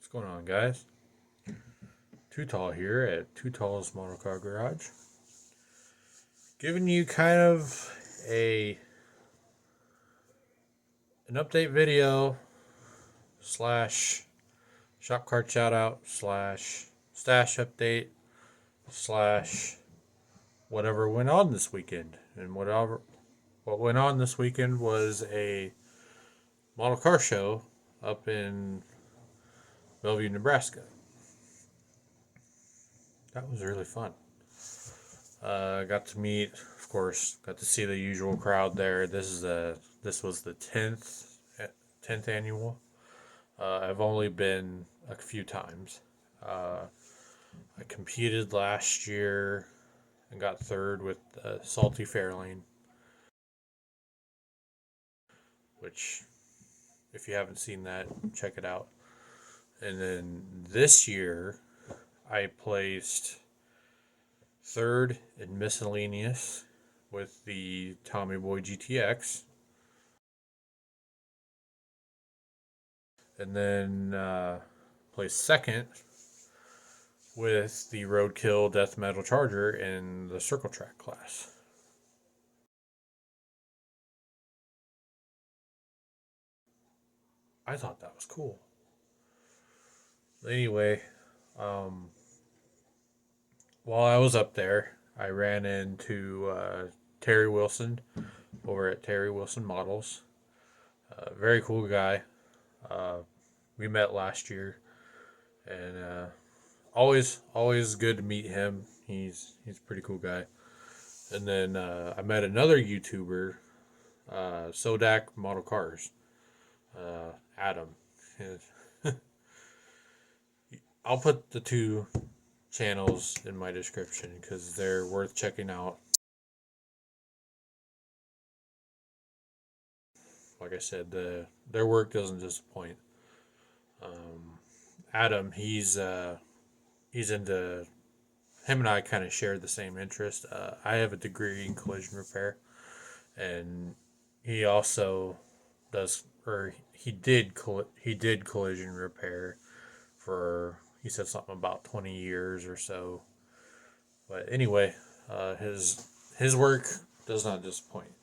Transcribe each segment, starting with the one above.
What's going on, guys? Too Tall here at Too Tall's Model Car Garage, giving you kind of a an update video slash shop card shout out slash stash update slash whatever went on this weekend. And what went on this weekend was a model car show up in Bellevue, Nebraska. That was really fun. Got to meet, of course, got to see the usual crowd there. This was the tenth annual. I've only been a few times. Uh, I competed last year and got third with Salty Fairlane, which, if you haven't seen that, check it out. And then this year, I placed third in miscellaneous with the Tommy Boy GTX, and then placed second with the Roadkill Death Metal Charger in the Circle Track class. I thought that was cool. Anyway, um, while I was up there, I ran into Terry Wilson over at Terry Wilson Models. Very cool guy. Uh, we met last year, and always good to meet him. He's a pretty cool guy. And then I met another YouTuber, Sodak Model Cars, Adam. I'll put the two channels in my description because they're worth checking out. Like I said, their work doesn't disappoint. Um, Adam, he's into him and I kind of share the same interest. I have a degree in collision repair, and he also does, or he did collision repair for, he said something about 20 years or so. But anyway, his work does not disappoint.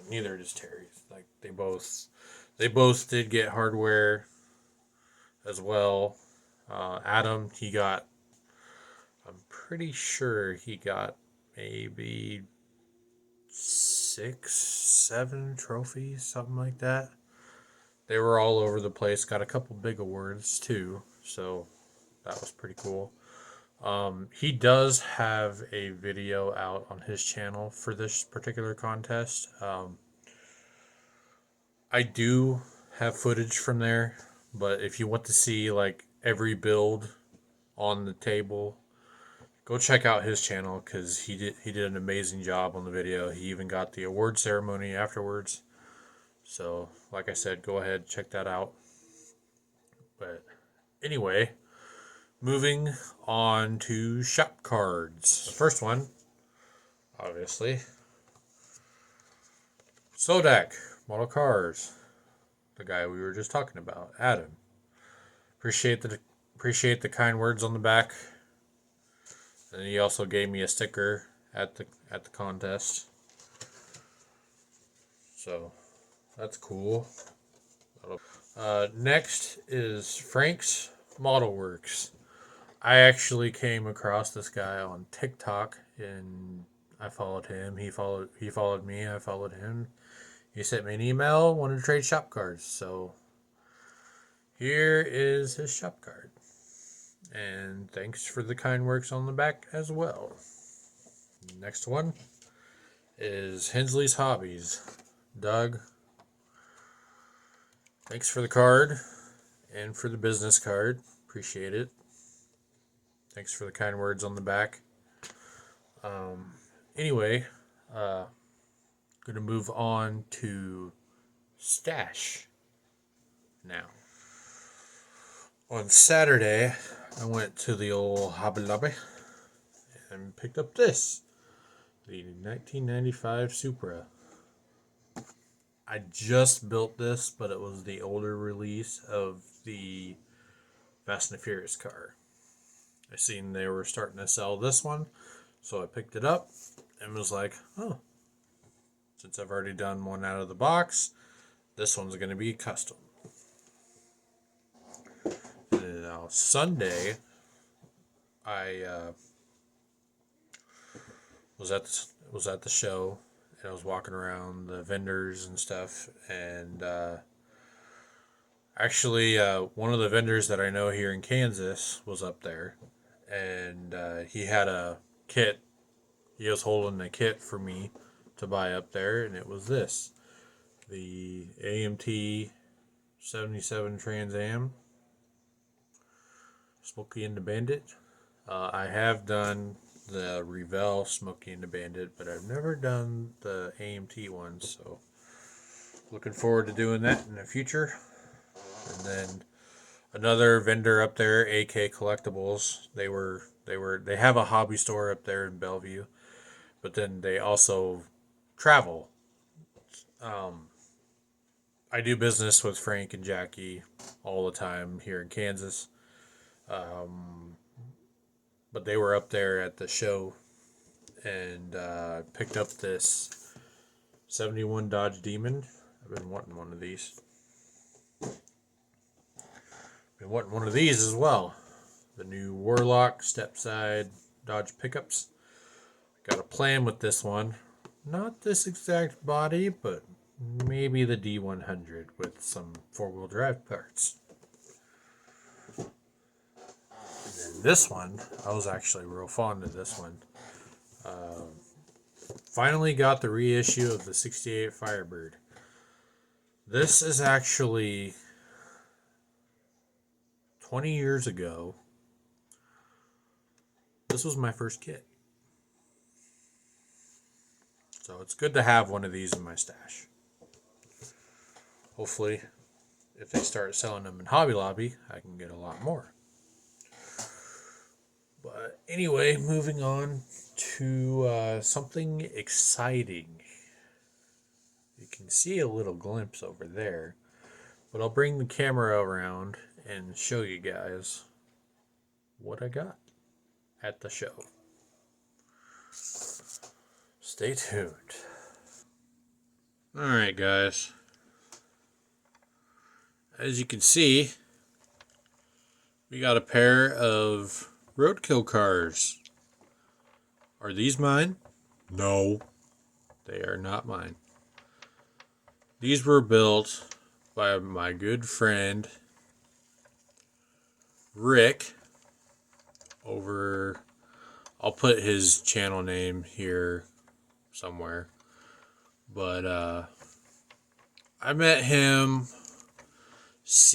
Neither does Terry's. Like they both did get hardware as well. Adam, I'm pretty sure he got maybe 6, 7 trophies, something like that. They were all over the place. Got a couple big awards too, so that was pretty cool. He does have a video out on his channel for this particular contest. I do have footage from there, but if you want to see like every build on the table, go check out his channel because he did an amazing job on the video. He even got the award ceremony afterwards. So, like I said, go ahead, check that out. But anyway, moving on to shop cards. The first one, obviously, Sodak Model Cars, the guy we were just talking about, Adam. Appreciate the kind words on the back. And he also gave me a sticker at the contest. So that's cool. Next is Frank's Model Works. I actually came across this guy on TikTok, and I followed him. He followed me. I followed him. He sent me an email, wanted to trade shop cards. So here is his shop card. And thanks for the kind words on the back as well. Next one is Hensley's Hobbies. Doug, thanks for the card and for the business card. Appreciate it. Thanks for the kind words on the back. Anyway, going to move on to Stash now. On Saturday, I went to the old Hobby Lobby and picked up this, the 1995 Supra. I just built this, but it was the older release of the Fast and the Furious car. I seen they were starting to sell this one, so I picked it up and was like, oh, since I've already done one out of the box, this one's going to be custom. And now Sunday, I was at the show, and I was walking around the vendors and stuff, and actually, one of the vendors that I know here in Kansas was up there, and he had a kit. He was holding a kit for me to buy up there, and it was the AMT 77 Trans Am, Smokey and the Bandit. I have done the Revell Smokey and the Bandit, but I've never done the AMT one, so looking forward to doing that in the future. And then another vendor up there, AK Collectibles. They have a hobby store up there in Bellevue, but then they also travel. I do business with Frank and Jackie all the time here in Kansas, but they were up there at the show and picked up this 71 Dodge Demon. I've been wanting one of these. Been wanting one of these as well. The new Warlock step-side Dodge pickups. Got a plan with this one. Not this exact body, but maybe the D100 with some four-wheel drive parts. And then this one, I was actually real fond of this one. Finally got the reissue of the 68 Firebird. This is actually 20 years ago. This was my first kit. So it's good to have one of these in my stash. Hopefully, if they start selling them in Hobby Lobby, I can get a lot more. But anyway, moving on to something exciting. You can see a little glimpse over there, but I'll bring the camera around and show you guys what I got at the show. Stay tuned. Alright, guys. As you can see, we got a pair of roadkill cars. Are these mine? No, they are not mine. These were built by my good friend Rick over. I'll put his channel name here somewhere. But I met him,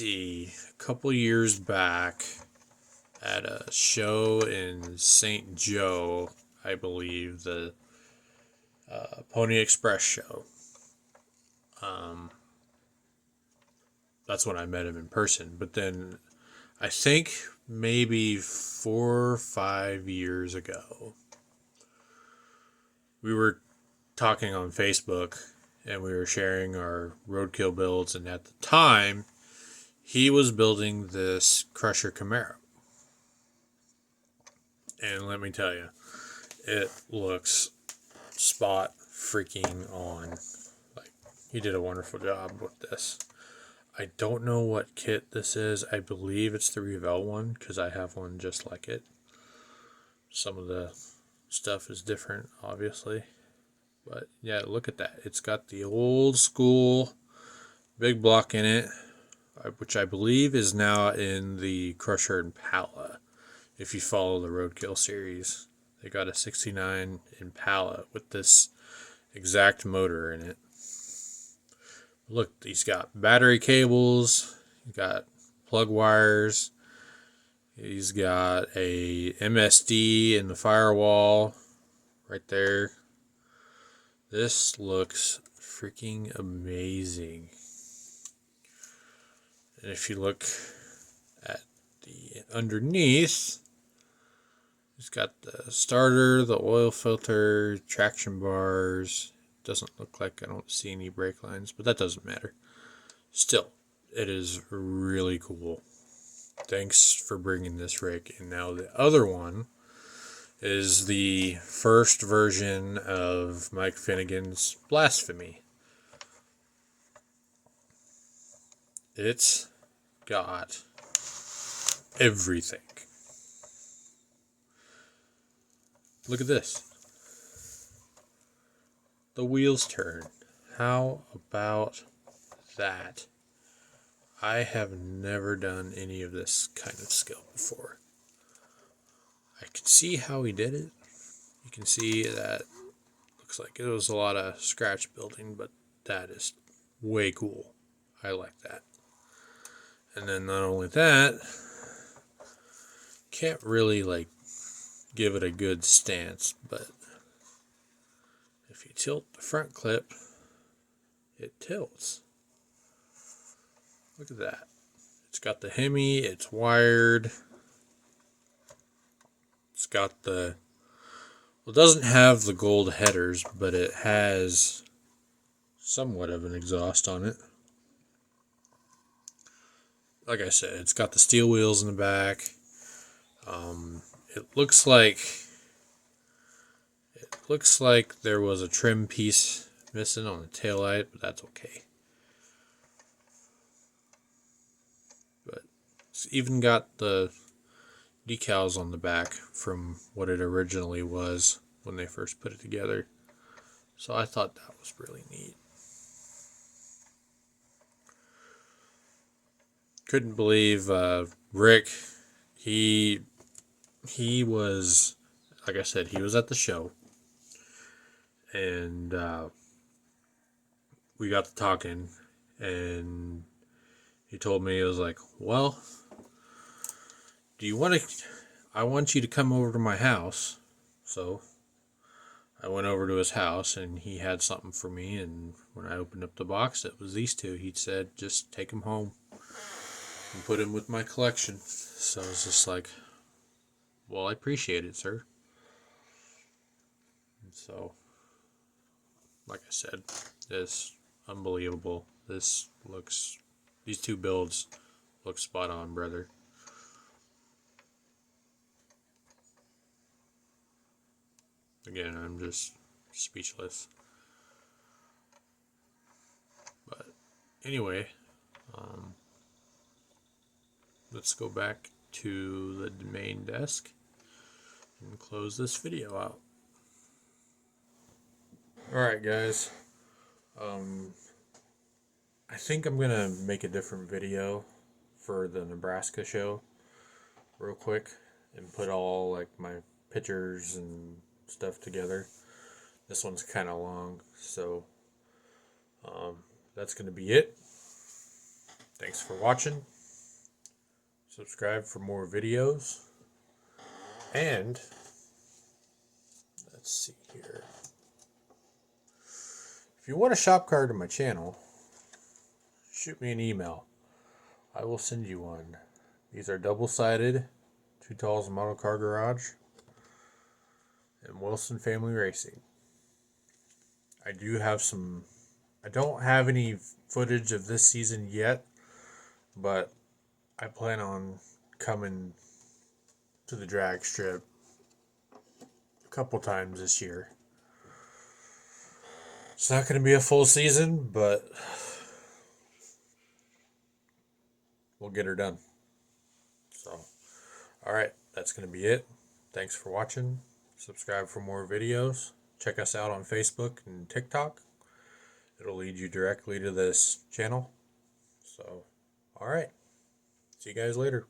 a couple years back at a show in St. Joe, I believe, the Pony Express show. That's when I met him in person. But then I think maybe 4 or 5 years ago, we were talking on Facebook and we were sharing our roadkill builds. And at the time, he was building this Crusher Camaro. And let me tell you, it looks spot freaking on. Like, he did a wonderful job with this. I don't know what kit this is. I believe it's the Revell one because I have one just like it. Some of the stuff is different, obviously. But yeah, look at that. It's got the old school big block in it, which I believe is now in the Crusher Impala. If you follow the Roadkill series, they got a 69 Impala with this exact motor in it. Look, he's got battery cables, he's got plug wires, he's got a MSD in the firewall right there. This looks freaking amazing. And if you look at the underneath, it's got the starter, the oil filter, traction bars. Doesn't look like, I don't see any brake lines, but that doesn't matter. Still, it is really cool. thanks for bringing this, Rick. And now the other one is the first version of Mike Finnegan's Blasphemy. It's got everything. Look at this. The wheels turn. How about that? I have never done any of this kind of skill before. I can see how he did it. You can see that looks like it was a lot of scratch building, but that is way cool. I like that. And then not only that, can't really give it a good stance, but if you tilt the front clip, it tilts. Look at that. It's got the Hemi, it's wired. It's got the, well, it doesn't have the gold headers, but it has somewhat of an exhaust on it. Like I said, it's got the steel wheels in the back. It looks like there was a trim piece missing on the taillight, but that's okay. But it's even got the decals on the back from what it originally was when they first put it together. So I thought that was really neat. Couldn't believe Rick, he was, like I said, he was at the show, and we got to talking, and he told me, it was like, well, I want you to come over to my house. So I went over to his house, and he had something for me, and when I opened up the box, it was these two. He said, just take them home and put them with my collection. So I was just like, well, I appreciate it, sir. And so, like I said, this unbelievable. These two builds look spot on, brother. Again, I'm just speechless. But anyway, let's go back to the main desk and close this video out. Alright guys, I think I'm gonna make a different video for the Nebraska show real quick and put all my pictures and stuff together. This one's kind of long, so that's gonna be it. Thanks for watching. Subscribe for more videos, and let's see here. If you want a shop card to my channel, shoot me an email. I will send you one. These are double-sided, Two Talls Model Car Garage, and Wilson Family Racing. I don't have any footage of this season yet, but I plan on coming to the drag strip a couple times this year. It's not going to be a full season, but we'll get her done. So, alright, that's going to be it. Thanks for watching. Subscribe for more videos. Check us out on Facebook and TikTok. It'll lead you directly to this channel. So, alright. See you guys later.